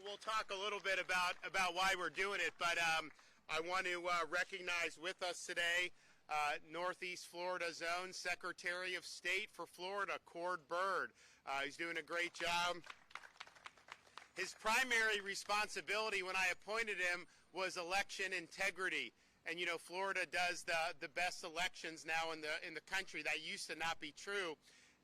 we'll talk a little bit about why we're doing it, but I want to recognize with us today Northeast Florida's own Secretary of State for Florida, Cord Byrd. He's doing a great job. His primary responsibility when I appointed him was election integrity. And you know, Florida does the best elections now in the country. That used to not be true,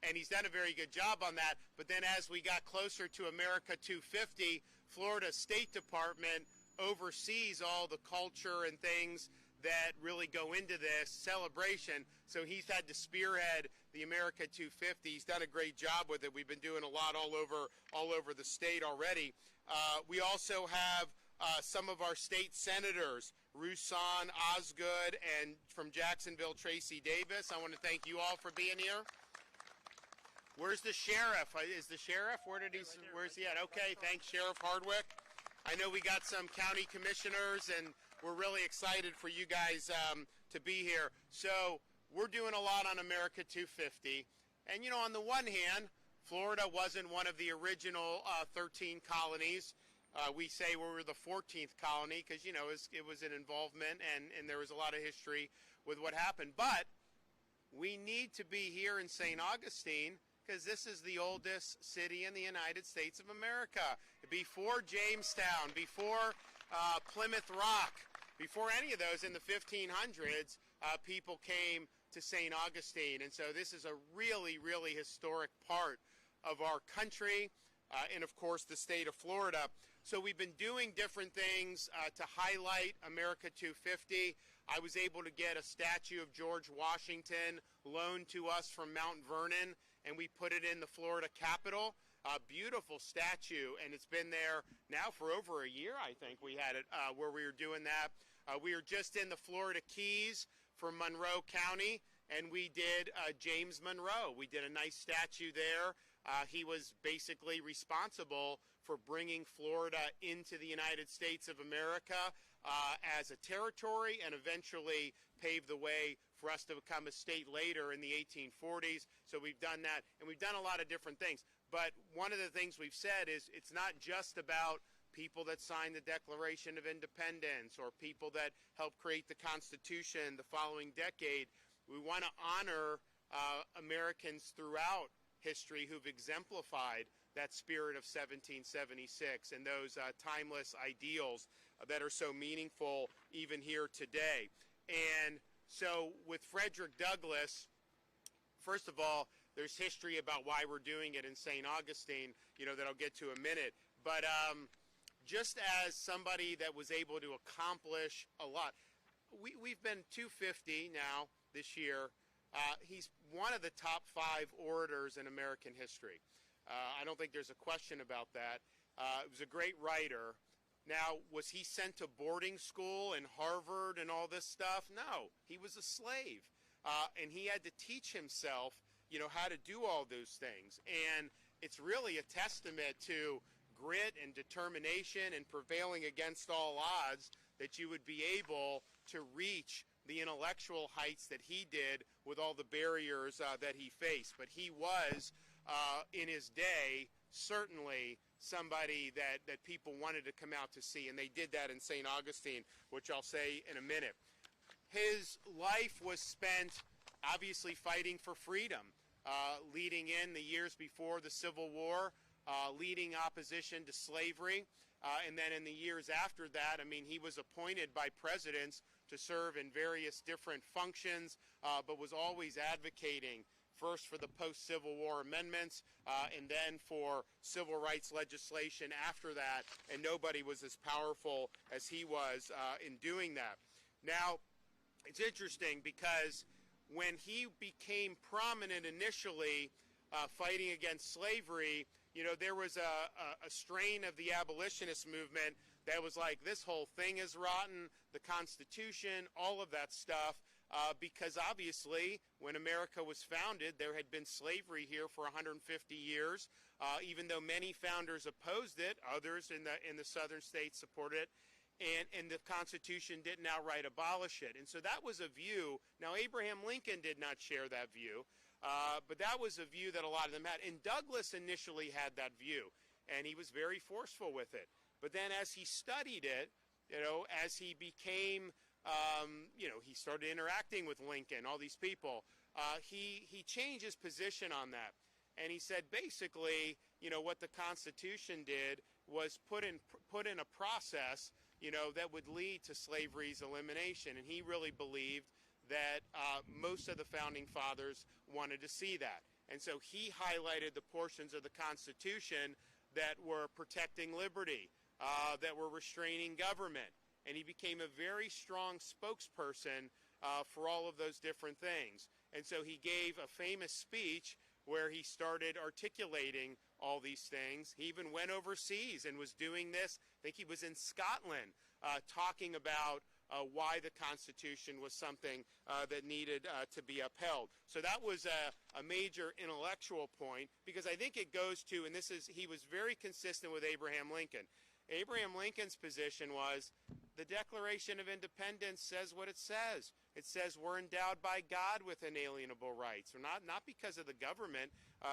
and he's done a very good job on that. But then as we got closer to America 250, Florida State Department oversees all the culture and things that really go into this celebration. So he's had to spearhead the America 250. He's done a great job with it. We've been doing a lot all over the state already. We also have some of our state senators, Rusan Osgood, and from Jacksonville, Tracy Davis. I want to thank you all for being here. Where's the sheriff? Is the sheriff? Where's he at? Okay, thanks, Sheriff Hardwick. I know we got some county commissioners, and we're really excited for you guys to be here. So we're doing a lot on America 250. And, you know, on the one hand, Florida wasn't one of the original 13 colonies. We say we were the 14th colony because, you know, it was an involvement and there was a lot of history with what happened. But we need to be here in St. Augustine because this is the oldest city in the United States of America. Before Jamestown, before Plymouth Rock, before any of those in the 1500s, people came to St. Augustine. And so this is a really, really historic part of our country. And of course the state of Florida. So we've been doing different things to highlight America 250. I was able to get a statue of George Washington loaned to us from Mount Vernon, and we put it in the Florida Capitol. A beautiful statue, and it's been there now for over a year, I think we had it, where we were doing that. We were just in the Florida Keys for Monroe County, and we did James Monroe. We did a nice statue there. He was basically responsible for bringing Florida into the United States of America as a territory and eventually paved the way for us to become a state later in the 1840s. So we've done that, and we've done a lot of different things. But one of the things we've said is it's not just about people that signed the Declaration of Independence or people that helped create the Constitution the following decade. We want to honor Americans throughout history who've exemplified that spirit of 1776 and those timeless ideals that are so meaningful even here today. And so with Frederick Douglass, first of all, there's history about why we're doing it in St. Augustine, you know, that I'll get to in a minute. But just as somebody that was able to accomplish a lot, we've been 250 now this year. He's one of the top 5 orators in American history. I don't think there's a question about that. He was a great writer. Now, was he sent to boarding school and Harvard and all this stuff? No, he was a slave. And he had to teach himself, you know, how to do all those things. And it's really a testament to grit and determination and prevailing against all odds that you would be able to reach the intellectual heights that he did with all the barriers that he faced. But he was, in his day, certainly somebody that people wanted to come out to see, and they did that in St. Augustine, which I'll say in a minute. His life was spent obviously fighting for freedom, leading in the years before the Civil War, leading opposition to slavery. And then in the years after that, I mean, he was appointed by presidents to serve in various different functions, but was always advocating first for the post-Civil War amendments and then for civil rights legislation after that. And nobody was as powerful as he was in doing that. Now, it's interesting because when he became prominent initially fighting against slavery, you know, there was a strain of the abolitionist movement that was like, this whole thing is rotten, the Constitution, all of that stuff, because obviously when America was founded, there had been slavery here for 150 years. Even though many founders opposed it, others in the southern states supported it. And the Constitution didn't outright abolish it. And so that was a view. Now, Abraham Lincoln did not share that view, but that was a view that a lot of them had. And Douglass initially had that view, and he was very forceful with it. But then as he studied it, as he became, he started interacting with Lincoln, all these people, he changed his position on that. And he said basically, what the Constitution did was put in a process, that would lead to slavery's elimination. And he really believed that most of the founding fathers wanted to see that. And so he highlighted the portions of the Constitution that were protecting liberty, that were restraining government. And he became a very strong spokesperson for all of those different things. And so he gave a famous speech where he started articulating all these things. He even went overseas and was doing this. I think he was in Scotland talking about why the Constitution was something that needed to be upheld. So that was a major intellectual point, because I think it goes to, and he was very consistent with Abraham Lincoln. Abraham Lincoln's position was the Declaration of Independence says what it says. It says we're endowed by God with inalienable rights. We're not because of the government.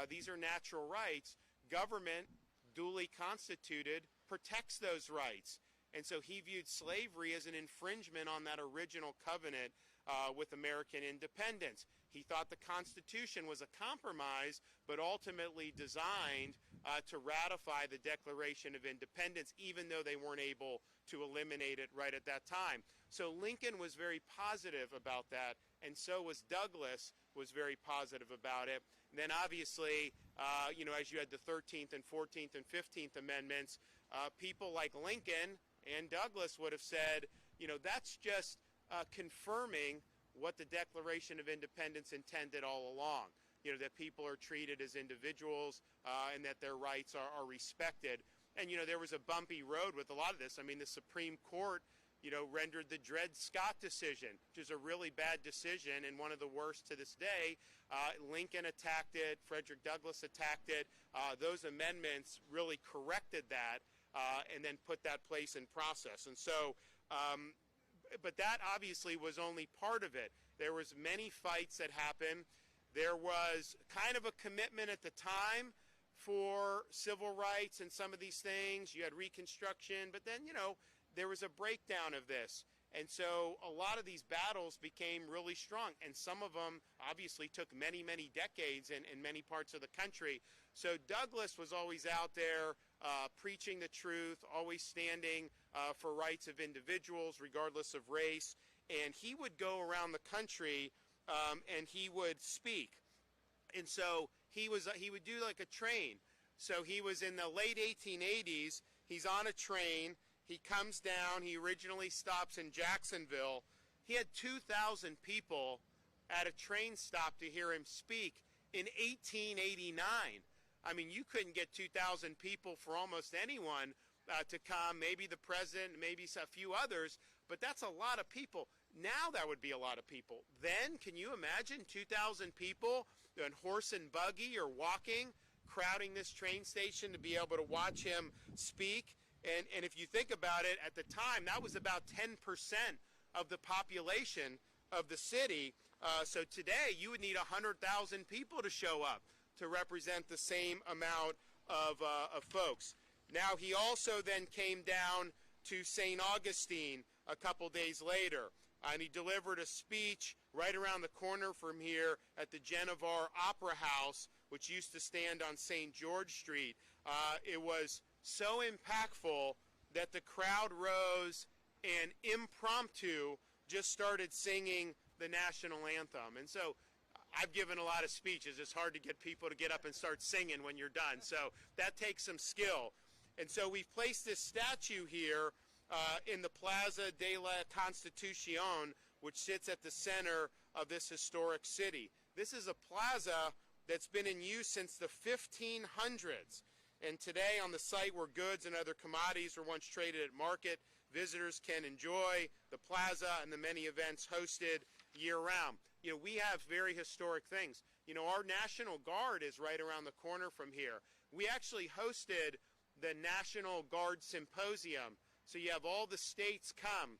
These are natural rights. Government, duly constituted, protects those rights. And so he viewed slavery as an infringement on that original covenant with American independence. He thought the Constitution was a compromise, but ultimately designed to ratify the Declaration of Independence, even though they weren't able to eliminate it right at that time. So Lincoln was very positive about that, and so was Douglas, was very positive about it. And then obviously, as you had the 13th and 14th and 15th Amendments, people like Lincoln and Douglas would have said, that's just confirming what the Declaration of Independence intended all along, that people are treated as individuals and that their rights are respected. And, there was a bumpy road with a lot of this. I mean, the Supreme Court, rendered the Dred Scott decision, which is a really bad decision and one of the worst to this day. Lincoln attacked it. Frederick Douglass attacked it. Those amendments really corrected that and then put that place in process. And so, but that obviously was only part of it. There was many fights that happened. There was kind of a commitment at the time for civil rights and some of these things. You had Reconstruction, but then, there was a breakdown of this. And so a lot of these battles became really strong, and some of them obviously took many, many decades in many parts of the country. So Douglas was always out there preaching the truth, always standing for rights of individuals regardless of race. And he would go around the country and he would speak. And so he would do like a train. So he was in the late 1880s. He's on a train. He comes down. He originally stops in Jacksonville. He had 2,000 people at a train stop to hear him speak in 1889. I mean, you couldn't get 2,000 people for almost anyone to come, maybe the president, maybe a few others, but that's a lot of people. Now that would be a lot of people. Then, can you imagine 2,000 people on horse and buggy or walking, crowding this train station to be able to watch him speak? And if you think about it, at the time, that was about 10% of the population of the city. So today, you would need 100,000 people to show up to represent the same amount of folks. Now, he also then came down to St. Augustine a couple days later, and he delivered a speech right around the corner from here at the Genevar Opera House, which used to stand on St. George Street. It was so impactful that the crowd rose and impromptu just started singing the national anthem. And so I've given a lot of speeches. It's hard to get people to get up and start singing when you're done. So that takes some skill. And so we've placed this statue here in the Plaza de la Constitución, which sits at the center of this historic city. This is a plaza that's been in use since the 1500s. And today on the site where goods and other commodities were once traded at market, visitors can enjoy the plaza and the many events hosted year-round. We have very historic things. Our National Guard is right around the corner from here. We actually hosted the National Guard Symposium. So you have all the states come.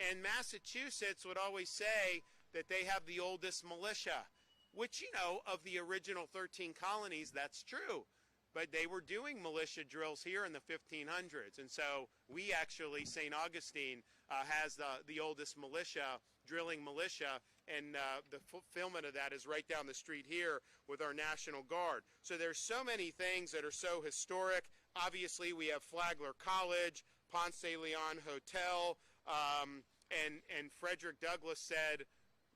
And Massachusetts would always say that they have the oldest militia, which, of the original 13 colonies, that's true. but they were doing militia drills here in the 1500s. And so we actually, St. Augustine has the oldest militia, drilling militia, and the fulfillment of that is right down the street here with our National Guard. So there's so many things that are so historic. Obviously, we have Flagler College, Ponce de Leon Hotel, and Frederick Douglass said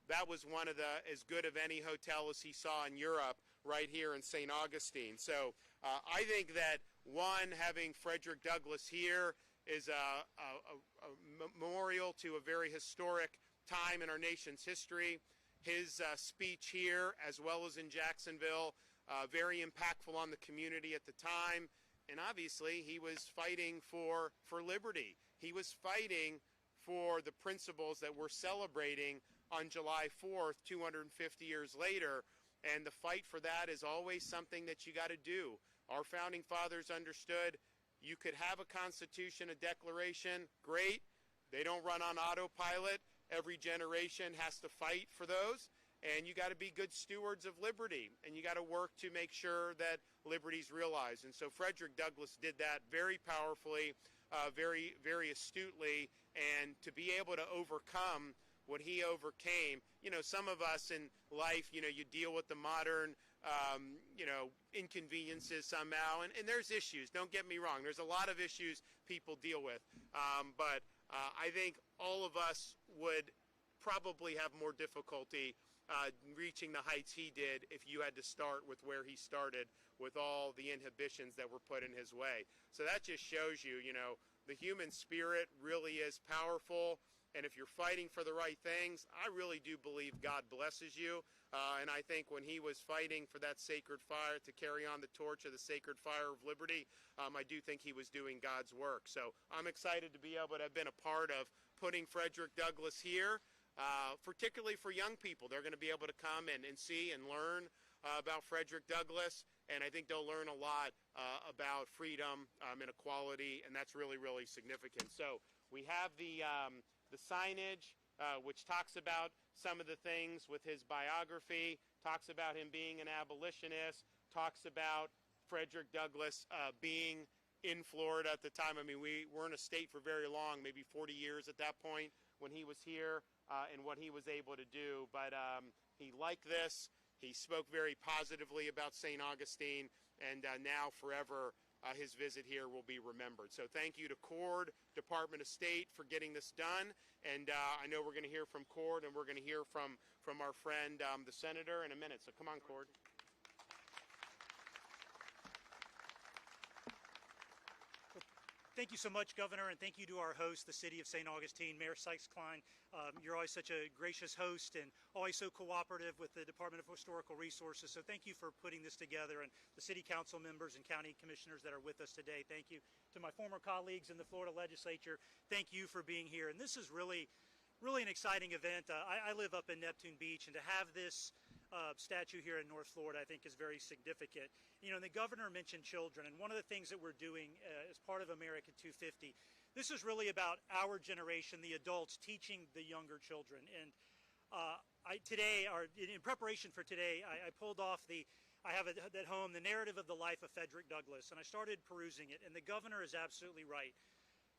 that was one of the as good of any hotel as he saw in Europe right here in St. Augustine. So I think that, one, having Frederick Douglass here is a memorial to a very historic time in our nation's history. His speech here, as well as in Jacksonville, very impactful on the community at the time. And obviously, he was fighting for liberty. He was fighting for the principles that we're celebrating on July 4th, 250 years later. And the fight for that is always something that you got to do. Our founding fathers understood you could have a constitution, a declaration, great. They don't run on autopilot. Every generation has to fight for those. And you got to be good stewards of liberty, and you got to work to make sure that liberty is realized. And so Frederick Douglass did that very powerfully, very, very astutely, and to be able to overcome what he overcame. You know, some of us in life, you know, you deal with the modern, you know, inconveniences somehow, and there's issues. Don't get me wrong. There's a lot of issues people deal with, but I think all of us would probably have more difficulty reaching the heights he did if you had to start with where he started with all the inhibitions that were put in his way. So that just shows you, you know, the human spirit really is powerful. And if you're fighting for the right things, I really do believe God blesses you. And I think when he was fighting for that sacred fire to carry on the torch of the sacred fire of liberty, I do think he was doing God's work. So I'm excited to be able to have been a part of putting Frederick Douglass here, particularly for young people. They're going to be able to come and see and learn about Frederick Douglass. And I think they'll learn a lot about freedom and equality, and that's really, really significant. So we have the signage, which talks about some of the things with his biography, talks about him being an abolitionist, talks about Frederick Douglass being in Florida at the time. I mean, we weren't a state for very long, maybe 40 years at that point when he was here, and what he was able to do. But he liked this. He spoke very positively about St. Augustine, and now forever his visit here will be remembered. So thank you to Cord, Department of State, for getting this done. And I know we're going to hear from Cord, and we're going to hear from our friend, the Senator, in a minute. So come on, Cord. Thank you so much, Governor, and thank you to our host, the City of St. Augustine, Mayor Sykes-Klein. You're always such a gracious host and always so cooperative with the Department of Historical Resources. So thank you for putting this together, and the City Council members and County Commissioners that are with us today. Thank you to my former colleagues in the Florida Legislature. Thank you for being here. And this is really an exciting event. I live up in Neptune Beach, and to have this statue here in North Florida, I think, is very significant. You know, and the governor mentioned children, and one of the things that we're doing as part of America 250, this is really about our generation, the adults, teaching the younger children. And in preparation for today, I pulled off I have at home the narrative of the life of Frederick Douglass, and I started perusing it, and the governor is absolutely right.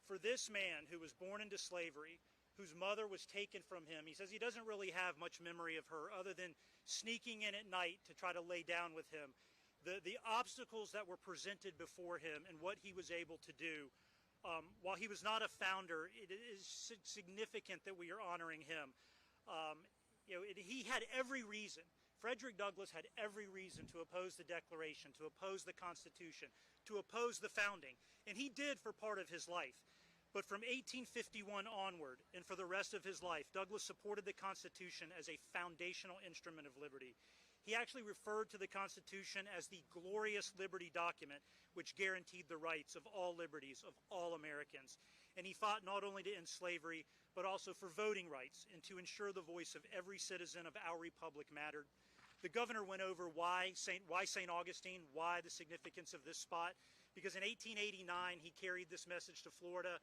For this man who was born into slavery, whose mother was taken from him, he says he doesn't really have much memory of her other than sneaking in at night to try to lay down with him. The obstacles that were presented before him and what he was able to do, while he was not a founder, it is significant that we are honoring him. You know, he had every reason. Frederick Douglass had every reason to oppose the Declaration, to oppose the Constitution, to oppose the founding, and he did for part of his life. But from 1851 onward, and for the rest of his life, Douglass supported the Constitution as a foundational instrument of liberty. He actually referred to the Constitution as the glorious liberty document, which guaranteed the rights of all liberties of all Americans. And he fought not only to end slavery, but also for voting rights and to ensure the voice of every citizen of our republic mattered. The governor went over why St. Augustine, why the significance of this spot, because in 1889 he carried this message to Florida.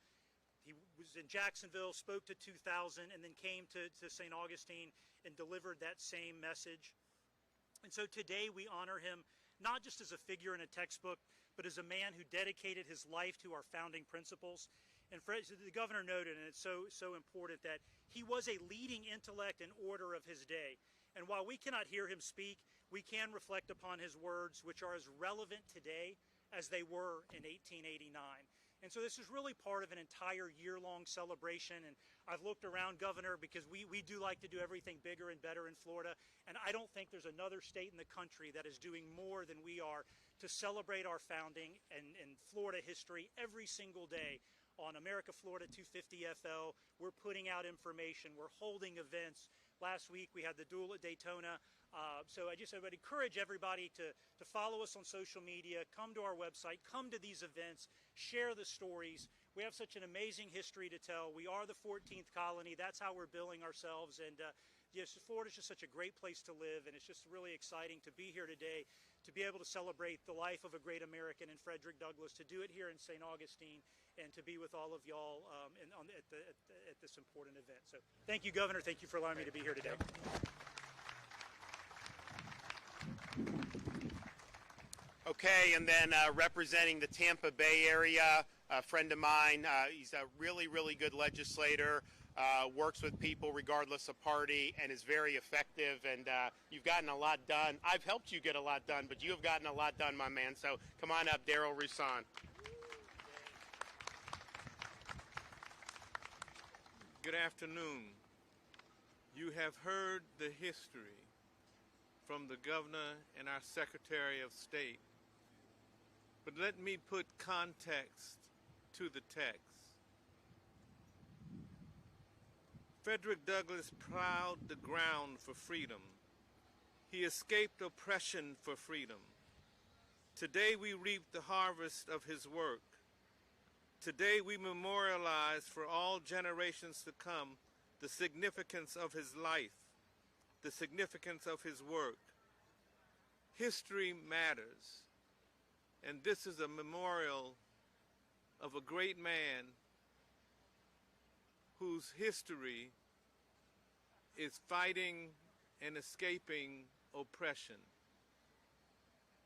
He was in Jacksonville, spoke to 2,000, and then came to St. Augustine and delivered that same message. And so today we honor him not just as a figure in a textbook, but as a man who dedicated his life to our founding principles. And the governor noted, and it's so important, that he was a leading intellect and orator of his day. And while we cannot hear him speak, we can reflect upon his words, which are as relevant today as they were in 1889. And so this is really part of an entire year-long celebration. And I've looked around, Governor, because we do like to do everything bigger and better in Florida. And I don't think there's another state in the country that is doing more than we are to celebrate our founding and Florida history every single day. On America Florida 250 FL, we're putting out information, we're holding events. Last week we had the duel at Daytona. So I would encourage everybody to follow us on social media, come to our website, come to these events, share the stories. We have such an amazing history to tell. We are the 14th colony. That's how we're billing ourselves. And Florida's just such a great place to live, and it's just really exciting to be here today, to be able to celebrate the life of a great American in Frederick Douglass, to do it here in St. Augustine, and to be with all of y'all at this important event. So thank you, Governor. Thank you for allowing me to be here today. Okay, and then representing the Tampa Bay area, a friend of mine, he's a really, really good legislator, works with people regardless of party, and is very effective, and you've gotten a lot done. I've helped you get a lot done, but you have gotten a lot done, my man, so come on up, Darrell Roussan. Good afternoon. You have heard the history from the governor and our Secretary of State. But let me put context to the text. Frederick Douglass plowed the ground for freedom. He escaped oppression for freedom. Today we reap the harvest of his work. Today we memorialize for all generations to come the significance of his life, the significance of his work. History matters, and this is a memorial of a great man whose history is fighting and escaping oppression.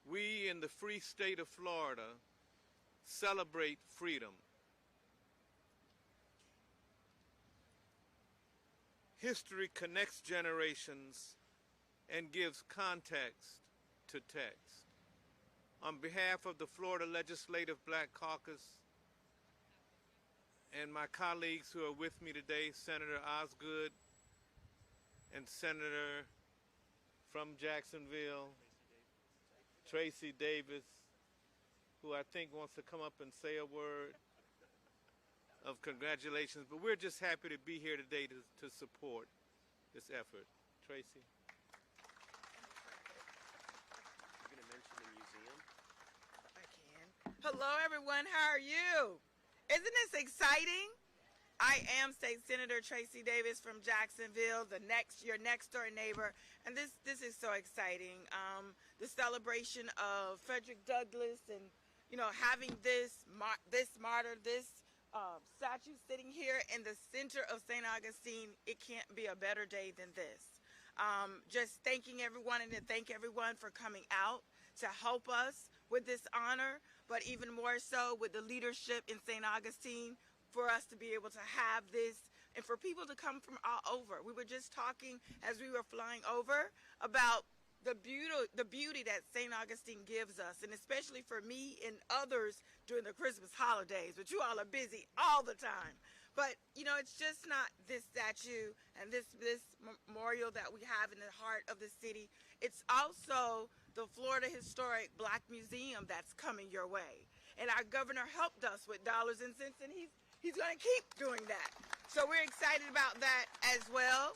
We in the free state of Florida celebrate freedom. History connects generations and gives context to text. On behalf of the Florida Legislative Black Caucus and my colleagues who are with me today, Senator Osgood and Senator from Jacksonville, Tracy Davis, who I think wants to come up and say a word of congratulations, but we're just happy to be here today to support this effort. Tracy? You're going to mention the museum? I can. Hello, everyone. How are you? Isn't this exciting? I am State Senator Tracy Davis from Jacksonville, your next door neighbor, and this is so exciting. The celebration of Frederick Douglass, and having this martyr, this statue sitting here in the center of St. Augustine, it can't be a better day than this. Just thanking everyone, and to thank everyone for coming out to help us with this honor, but even more so with the leadership in St. Augustine, for us to be able to have this and for people to come from all over. We were just talking as we were flying over about the beauty that St. Augustine gives us, and especially for me and others during the Christmas holidays, but you all are busy all the time. But, it's just not this statue and this memorial that we have in the heart of the city. It's also the Florida Historic Black Museum that's coming your way. And our governor helped us with dollars and cents, and he's going to keep doing that. So we're excited about that as well.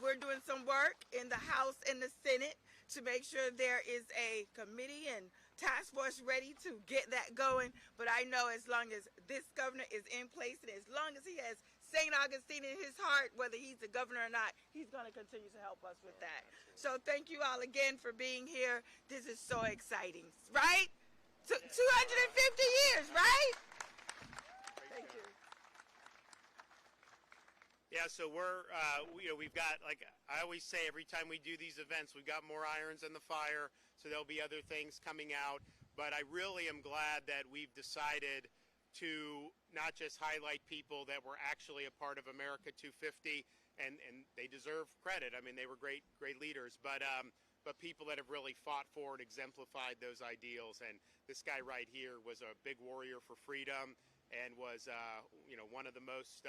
We're doing some work in the House and the Senate to make sure there is a committee and task force ready to get that going. But I know as long as this governor is in place, and as long as he has St. Augustine in his heart, whether he's the governor or not, he's going to continue to help us with that. So thank you all again for being here. This is so exciting, right? 250 years, right? Thank you. Yeah, so we've got, like I always say, every time we do these events, we've got more irons in the fire. so there'll be other things coming out. But I really am glad that we've decided to not just highlight people that were actually a part of America 250, and they deserve credit. I mean, they were great leaders, but people that have really fought for and exemplified those ideals. And this guy right here was a big warrior for freedom and was, one of the most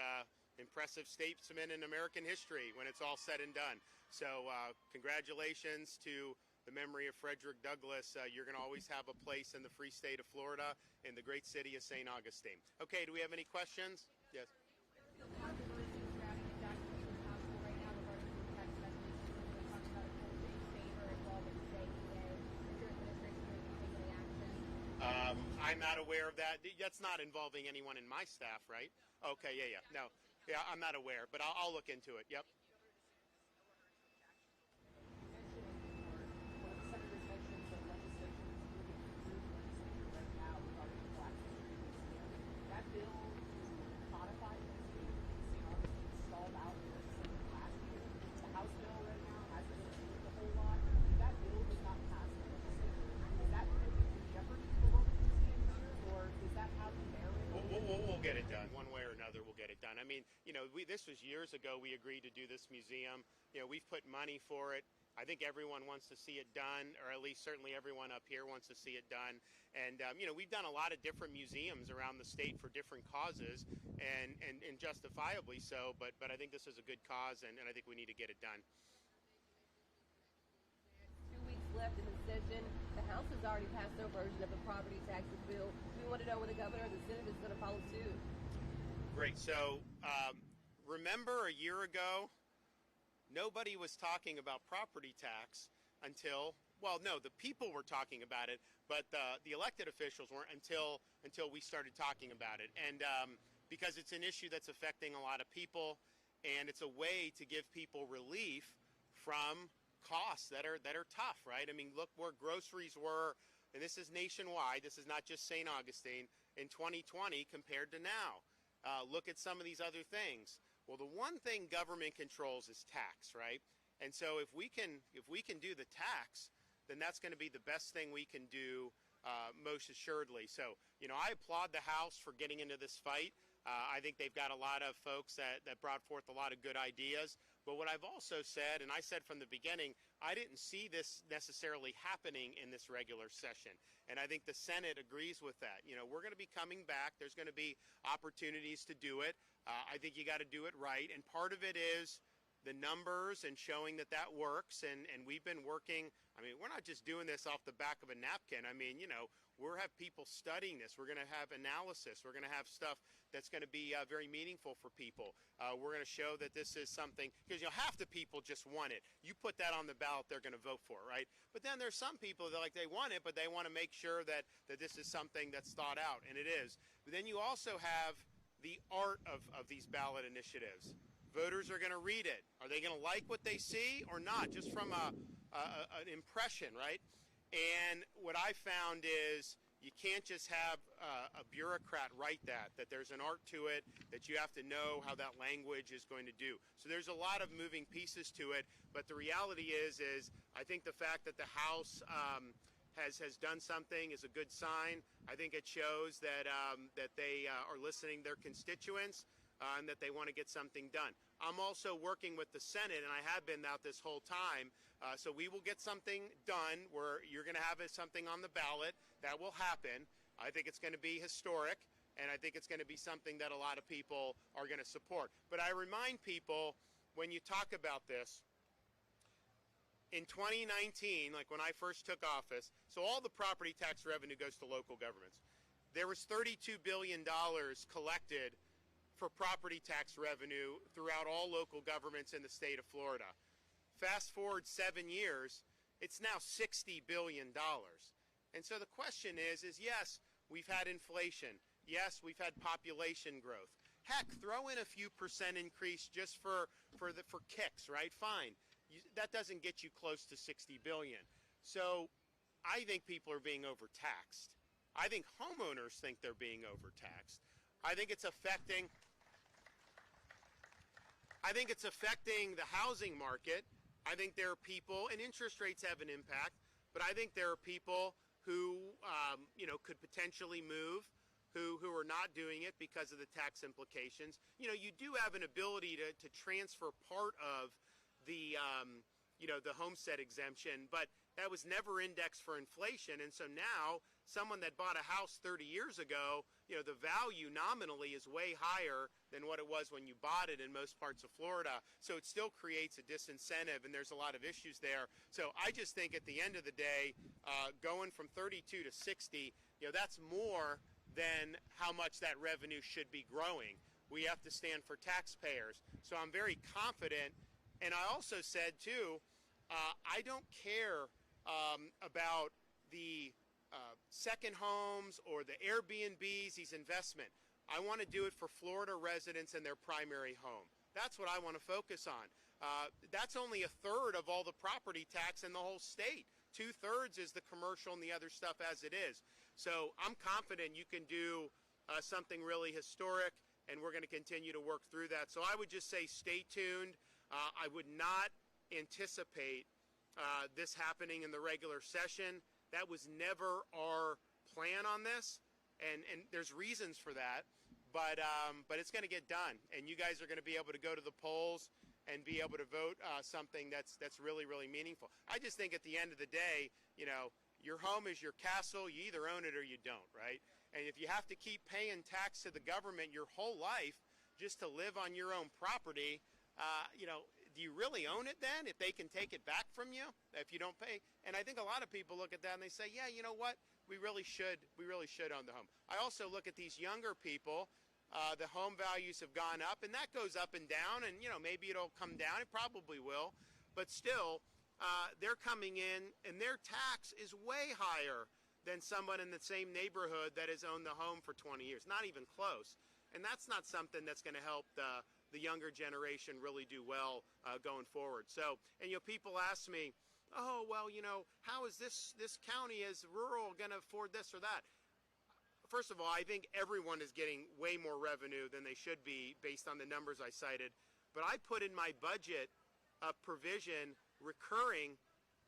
impressive statesmen in American history when it's all said and done. So congratulations to the memory of Frederick Douglass. You're going to always have a place in the free state of Florida, in the great city of St. Augustine. Okay, do we have any questions? Yes. I'm not aware of that. That's not involving anyone in my staff, right? Okay, yeah. No, yeah, I'm not aware, but I'll look into it. Yep. We'll get it done. One way or another, we'll get it done. I mean, this was years ago we agreed to do this museum. We've put money for it. I think everyone wants to see it done, or at least certainly everyone up here wants to see it done. And, we've done a lot of different museums around the state for different causes, and justifiably so, but I think this is a good cause, and I think we need to get it done. 2 weeks left in the session. The House has already passed their version of the property taxes bill. We want to know when the governor or the Senate is going to follow suit. Great. So remember a year ago, nobody was talking about property tax until, the people were talking about it, but the elected officials weren't until we started talking about it. And because it's an issue that's affecting a lot of people, and it's a way to give people relief from costs that are tough, right? I mean, look where groceries were, and this is nationwide. This is not just St. Augustine in 2020 compared to now. Look at some of these other things. Well, the one thing government controls is tax, right? And so if we can do the tax, then that's going to be the best thing we can do, most assuredly. So, I applaud the House for getting into this fight. I think they've got a lot of folks that brought forth a lot of good ideas. But what I've also said, and I said from the beginning, I didn't see this necessarily happening in this regular session. And I think the Senate agrees with that. We're going to be coming back. There's going to be opportunities to do it. I think you got to do it right. And part of it is the numbers and showing that works. And we've been working. I mean, we're not just doing this off the back of a napkin. I mean, we'll have people studying this. We're going to have analysis. We're going to have stuff that's going to be very meaningful for people. We're going to show that this is something, because half the people just want it. You put that on the ballot, they're going to vote for it, right? But then there's some people that they want it, but they want to make sure that this is something that's thought out, and it is. But then you also have the art of these ballot initiatives. Voters are going to read it. Are they going to like what they see or not? Just from an impression, right? And what I found is you can't just have a bureaucrat write that there's an art to it, that you have to know how that language is going to do. So there's a lot of moving pieces to it, but the reality is I think the fact that the House has done something is a good sign. I think it shows that they are listening to their constituents, and that they want to get something done. I'm also working with the Senate, and I have been out this whole time, so we will get something done where you're going to have something on the ballot. That will happen. I think it's going to be historic, and I think it's going to be something that a lot of people are going to support. But I remind people, when you talk about this, in 2019, like when I first took office, so all the property tax revenue goes to local governments. There was $32 billion collected for property tax revenue throughout all local governments in the state of Florida. Fast forward 7 years, it's now $60 billion. And so the question is yes, we've had inflation. Yes, we've had population growth. Heck, throw in a few percent increase just for kicks, right? Fine. That doesn't get you close to $60 billion. So I think people are being overtaxed. I think homeowners think they're being overtaxed. I think it's affecting the housing market. I think there are people, and interest rates have an impact, but I think there are people who, could potentially move, who are not doing it because of the tax implications. You do have an ability to transfer part of the, the homestead exemption, but that was never indexed for inflation. And so now someone that bought a house 30 years ago, the value nominally is way higher than what it was when you bought it in most parts of Florida. So it still creates a disincentive, and there's a lot of issues there. So I just think at the end of the day, going from 32 to 60, that's more than how much that revenue should be growing. We have to stand for taxpayers. So I'm very confident. And I also said, too, I don't care about the second homes or the Airbnbs, these investment. I want to do it for Florida residents and their primary home. That's what I want to focus on. That's only a third of all the property tax in the whole state. 2/3 is the commercial and the other stuff as it is. So I'm confident you can do something really historic, and we're going to continue to work through that. So I would just say stay tuned. I would not anticipate this happening in the regular session. That was never our plan on this, and there's reasons for that, but it's going to get done, and you guys are going to be able to go to the polls and be able to vote something that's really, really meaningful. I just think at the end of the day, your home is your castle. You either own it or you don't, right? And if you have to keep paying tax to the government your whole life just to live on your own property, do you really own it then if they can take it back from you if you don't pay? And I think a lot of people look at that and they say, yeah, you know what? We really should own the home. I also look at these younger people. The home values have gone up, and that goes up and down, and maybe it'll come down. It probably will, but still, they're coming in, and their tax is way higher than someone in the same neighborhood that has owned the home for 20 years. Not even close. And that's not something that's going to help the younger generation really do well going forward. So, and people ask me, oh, well, how is this county as rural going to afford this or that? First of all, I think everyone is getting way more revenue than they should be based on the numbers I cited. But I put in my budget a provision recurring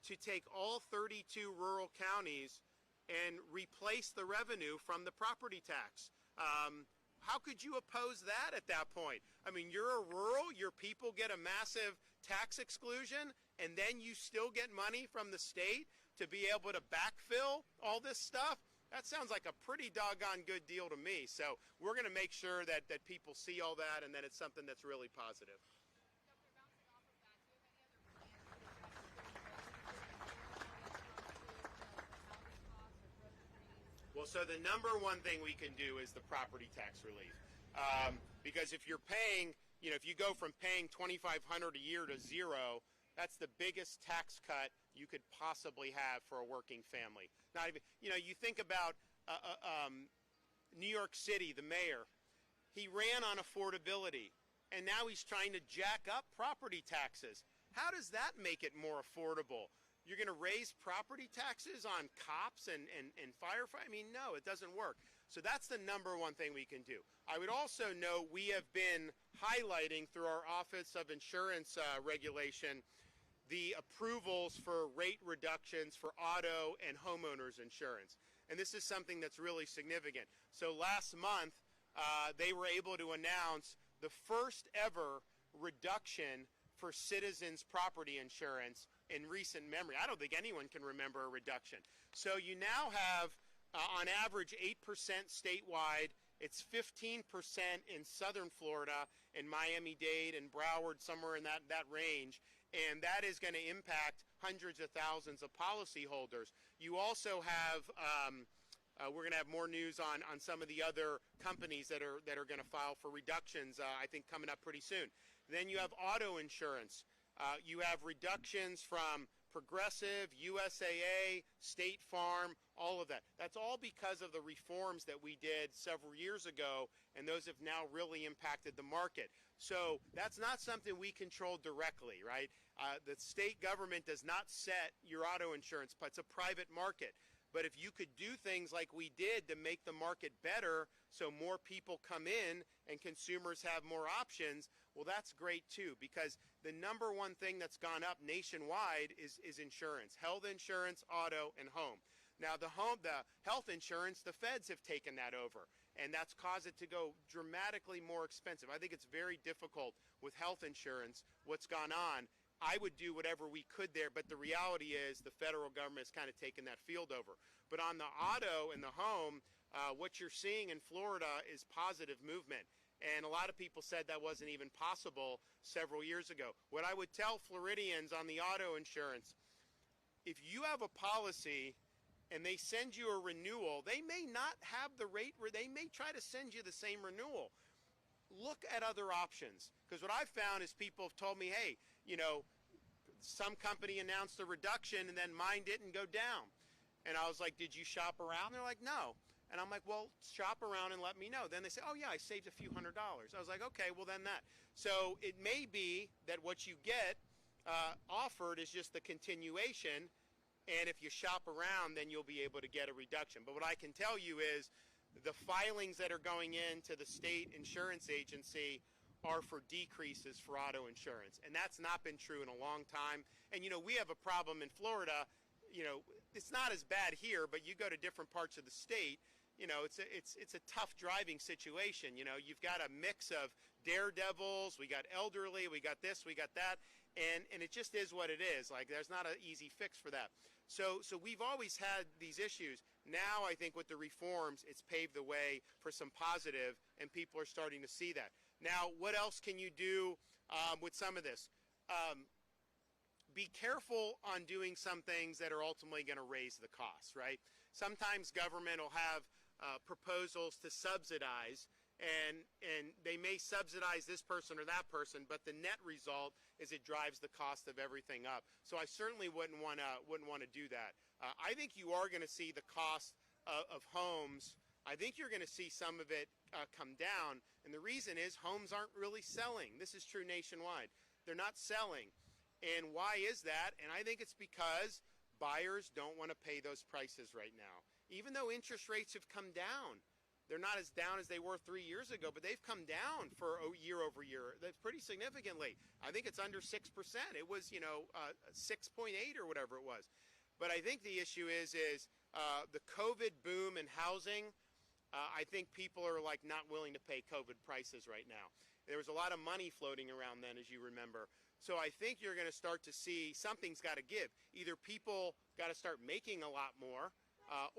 to take all 32 rural counties and replace the revenue from the property tax. How could you oppose that at that point? I mean, you're a rural, your people get a massive tax exclusion, and then you still get money from the state to be able to backfill all this stuff? That sounds like a pretty doggone good deal to me. So we're going to make sure that people see all that and that it's something that's really positive. Well, so the number one thing we can do is the property tax relief. Because if you're paying, if you go from paying $2,500 a year to zero, that's the biggest tax cut you could possibly have for a working family. Not even, you think about New York City, the mayor. He ran on affordability, and now he's trying to jack up property taxes. How does that make it more affordable? You're going to raise property taxes on cops and firefighters? I mean, no, it doesn't work. So that's the number one thing we can do. I would also note we have been highlighting through our Office of Insurance Regulation the approvals for rate reductions for auto and homeowners insurance. And this is something that's really significant. So last month, they were able to announce the first ever reduction for citizens' property insurance in recent memory. I don't think anyone can remember a reduction. So you now have, on average, 8% statewide. It's 15% in southern Florida, in Miami-Dade and Broward, somewhere in that range. And that is going to impact hundreds of thousands of policyholders. You also have, we're going to have more news on some of the other companies that are going to file for reductions, I think, coming up pretty soon. Then you have auto insurance. You have reductions from Progressive, USAA, State Farm, all of that. That's all because of the reforms that we did several years ago, and those have now really impacted the market. So that's not something we control directly, right? The state government does not set your auto insurance, but it's a private market. But if you could do things like we did to make the market better so more people come in and consumers have more options, well, that's great too, because the number one thing that's gone up nationwide is insurance, health insurance, auto, and home. Now, the health insurance, the feds have taken that over, and that's caused it to go dramatically more expensive. I think it's very difficult with health insurance, what's gone on. I would do whatever we could there, but the reality is the federal government has kind of taken that field over. But on the auto and the home, what you're seeing in Florida is positive movement. And a lot of people said that wasn't even possible several years ago. What I would tell Floridians on the auto insurance, if you have a policy and they send you a renewal, they may not have the rate where they may try to send you the same renewal. Look at other options. Because what I've found is people have told me, hey, you know, some company announced a reduction and then mine didn't go down. And I was like, did you shop around? They're like, no. And I'm like, well, shop around and let me know. Then they say, oh yeah, I saved a few $100s. I was like, okay, well then that. So it may be that what you get offered is just the continuation. And if you shop around, then you'll be able to get a reduction. But what I can tell you is the filings that are going into the state insurance agency are for decreases for auto insurance. And that's not been true in a long time. And, you know, we have a problem in Florida. You know, it's not as bad here, but you go to different parts of the state, you know, it's a tough driving situation. You know, you've got a mix of daredevils, we got elderly, we got this, we got that, and it just is what it is. Like, there's not an easy fix for that. So we've always had these issues. Now I think with the reforms, it's paved the way for some positive, and people are starting to see that. Now, what else can you do with some of this? Be careful on doing some things that are ultimately going to raise the costs, right? Sometimes government will have proposals to subsidize, and they may subsidize this person or that person, but the net result is it drives the cost of everything up. So I certainly wouldn't want to do that. I think you are going to see the cost of homes. I think you're going to see some of it come down, and the reason is homes aren't really selling. This is true nationwide. They're not selling. And why is that? And I think it's because buyers don't want to pay those prices right now. Even though interest rates have come down, they're not as down as they were 3 years ago, but they've come down for year over year. That's pretty significantly. I think it's under 6%. It was, 6.8 or whatever it was. But I think the issue is the COVID boom in housing. I think people are like not willing to pay COVID prices right now. There was a lot of money floating around then, as you remember. So I think you're going to start to see something's got to give. Either people got to start making a lot more,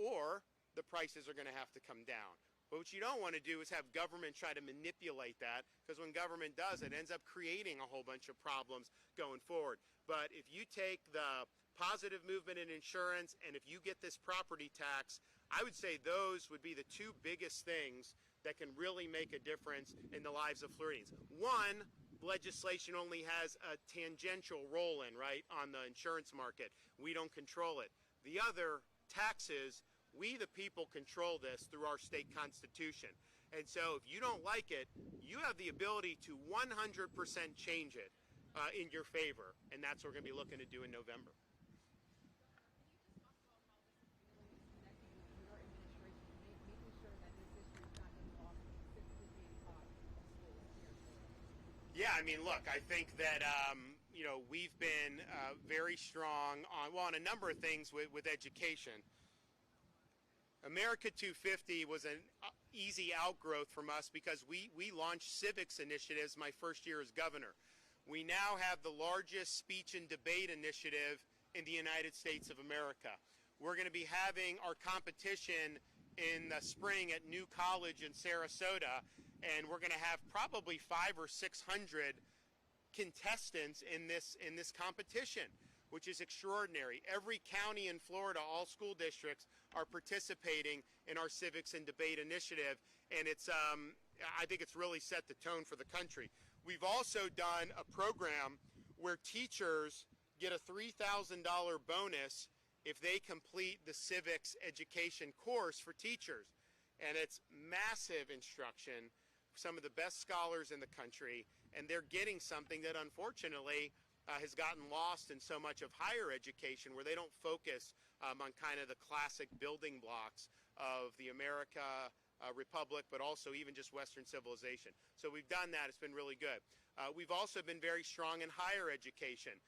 or the prices are going to have to come down. But what you don't want to do is have government try to manipulate that, because when government does, it ends up creating a whole bunch of problems going forward. But if you take the positive movement in insurance, and if you get this property tax, I would say those would be the two biggest things that can really make a difference in the lives of Floridians. One, legislation only has a tangential role in, right, on the insurance market. We don't control it. The other, taxes, we the people control this through our state constitution. And so if you don't like it, you have the ability to 100% change it in your favor. And that's what we're going to be looking to do in November. Yeah, I mean, look, I think that, we've been very strong on a number of things with education. America 250 was an easy outgrowth from us because we launched Civics initiatives my first year as governor. We now have the largest speech and debate initiative in the United States of America. We're going to be having our competition in the spring at New College in Sarasota, and we're going to have probably 500 or 600 contestants in this competition, which is extraordinary. Every county in Florida, all school districts, are participating in our Civics and Debate initiative, and it's I think it's really set the tone for the country. We've also done a program where teachers get a $3,000 bonus if they complete the civics education course for teachers. And it's massive instruction, some of the best scholars in the country, and they're getting something that unfortunately has gotten lost in so much of higher education, where they don't focus on kind of the classic building blocks of the America Republic, but also even just Western civilization. So we've done that. It's been really good. We've also been very strong in higher education,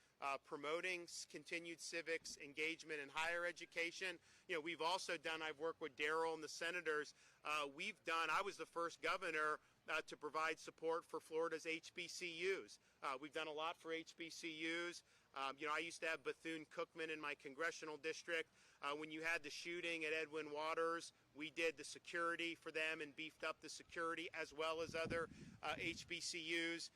promoting continued civics engagement in higher education. You know, we've also done, I've worked with Darrell and the senators, I was the first governor to provide support for Florida's HBCUs. We've done a lot for HBCUs. You know, I used to have Bethune-Cookman in my congressional district. When you had the shooting at Edwin Waters, we did the security for them and beefed up the security as well as other HBCUs.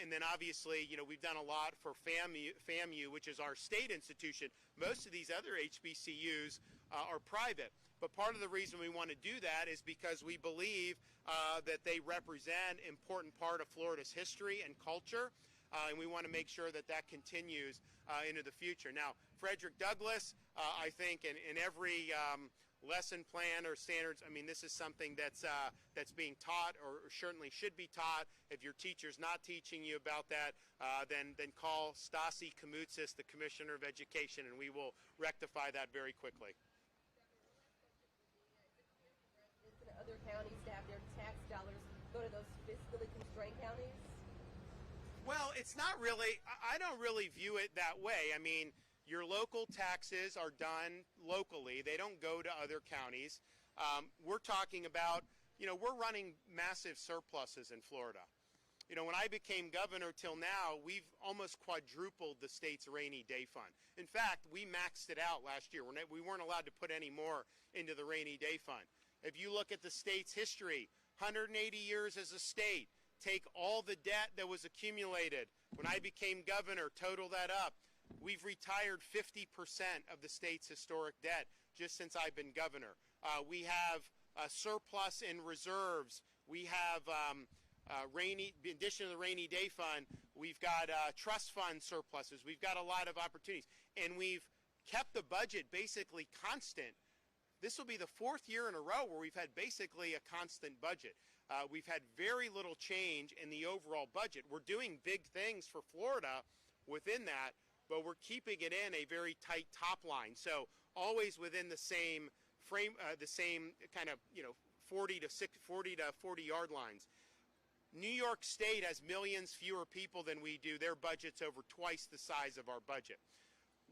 And then obviously, you know, we've done a lot for FAMU, which is our state institution. Most of these other HBCUs are private. But part of the reason we want to do that is because we believe that they represent an important part of Florida's history and culture. And we want to make sure that that continues into the future. Now, Frederick Douglass, I think in every lesson plan or standards, I mean, this is something that's being taught or certainly should be taught. If your teacher's not teaching you about that, then call Stasi Kamoutsis, the Commissioner of Education, and we will rectify that very quickly. Other counties to have their tax dollars go to those fiscally constrained counties? Well, it's not really, I don't really view it that way. I mean, your local taxes are done locally. They don't go to other counties. We're talking about, you know, we're running massive surpluses in Florida. You know, when I became governor till now, we've almost quadrupled the state's rainy day fund. In fact, we maxed it out last year. We weren't allowed to put any more into the rainy day fund. If you look at the state's history, 180 years as a state, take all the debt that was accumulated. When I became governor, total that up. We've retired 50% of the state's historic debt just since I've been governor. We have a surplus in reserves. We have, in addition to the rainy day fund, we've got trust fund surpluses. We've got a lot of opportunities. And we've kept the budget basically constant. This will be the fourth year in a row where we've had basically a constant budget. We've had very little change in the overall budget. We're doing big things for Florida within that, but we're keeping it in a very tight top line. So always within the same frame, the same kind of, you know, 40 to 40 yard lines. New York State has millions fewer people than we do. Their budget's over twice the size of our budget.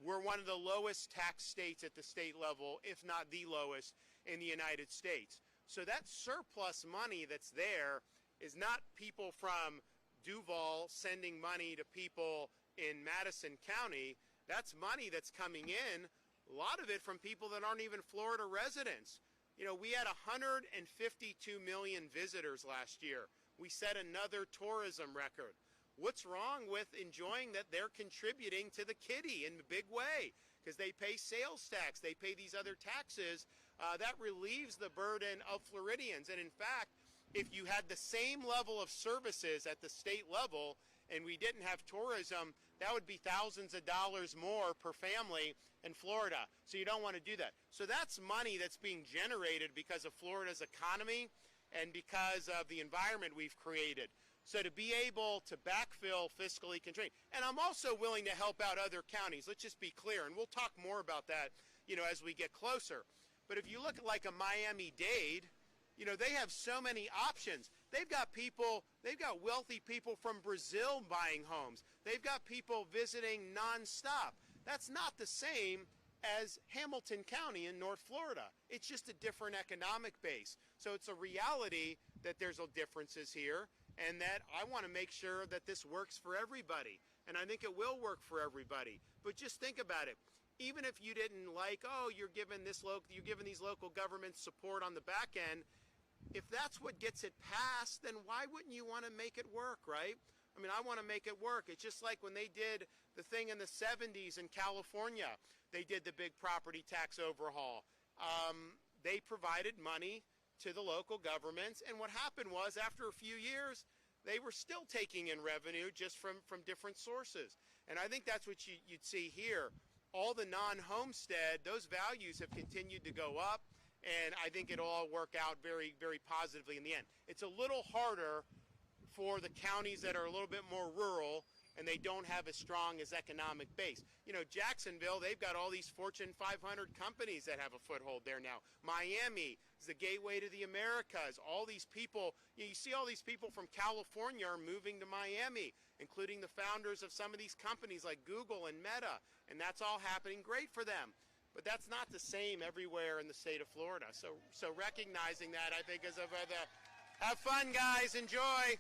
We're one of the lowest tax states at the state level, if not the lowest in the United States. So that surplus money that's there is not people from Duval sending money to people in Madison County. That's money that's coming in, a lot of it from people that aren't even Florida residents. You know, we had 152 million visitors last year. We set another tourism record. What's wrong with enjoying that they're contributing to the kitty in a big way? Because they pay sales tax, they pay these other taxes. That relieves the burden of Floridians. And in fact, if you had the same level of services at the state level and we didn't have tourism, that would be thousands of dollars more per family in Florida. So you don't want to do that. So that's money that's being generated because of Florida's economy and because of the environment we've created. So to be able to backfill fiscally constrained. And I'm also willing to help out other counties. Let's just be clear, and we'll talk more about that, you know, as we get closer. But if you look at like a Miami-Dade, you know, they have so many options. They've got people, they've got wealthy people from Brazil buying homes. They've got people visiting nonstop. That's not the same as Hamilton County in North Florida. It's just a different economic base. So it's a reality that there's differences here, and that I want to make sure that this works for everybody. And I think it will work for everybody. But just think about it. Even if you didn't like, oh, you're giving these local governments support on the back end, if that's what gets it passed, then why wouldn't you want to make it work, right? I mean, I want to make it work. It's just like when they did the thing in the 70s in California. They did the big property tax overhaul. They provided money to the local governments, and what happened was after a few years, they were still taking in revenue just from different sources. And I think that's what you'd see here. All the non-homestead, those values have continued to go up, and I think it'll all work out very, very positively in the end. It's a little harder for the counties that are a little bit more rural and they don't have as strong as economic base. You know, Jacksonville, they've got all these Fortune 500 companies that have a foothold there now. Miami is the gateway to the Americas. All these people, you see all these people from California are moving to Miami, including the founders of some of these companies like Google and Meta, and that's all happening great for them. But that's not the same everywhere in the state of Florida. So recognizing that, I think, is a have fun, guys. Enjoy.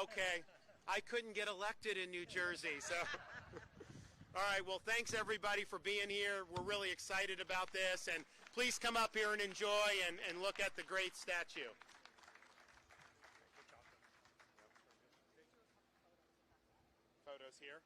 Okay. I couldn't get elected in New Jersey, so. All right, well, thanks, everybody, for being here. We're really excited about this, and please come up here and enjoy and look at the great statue. Photos here.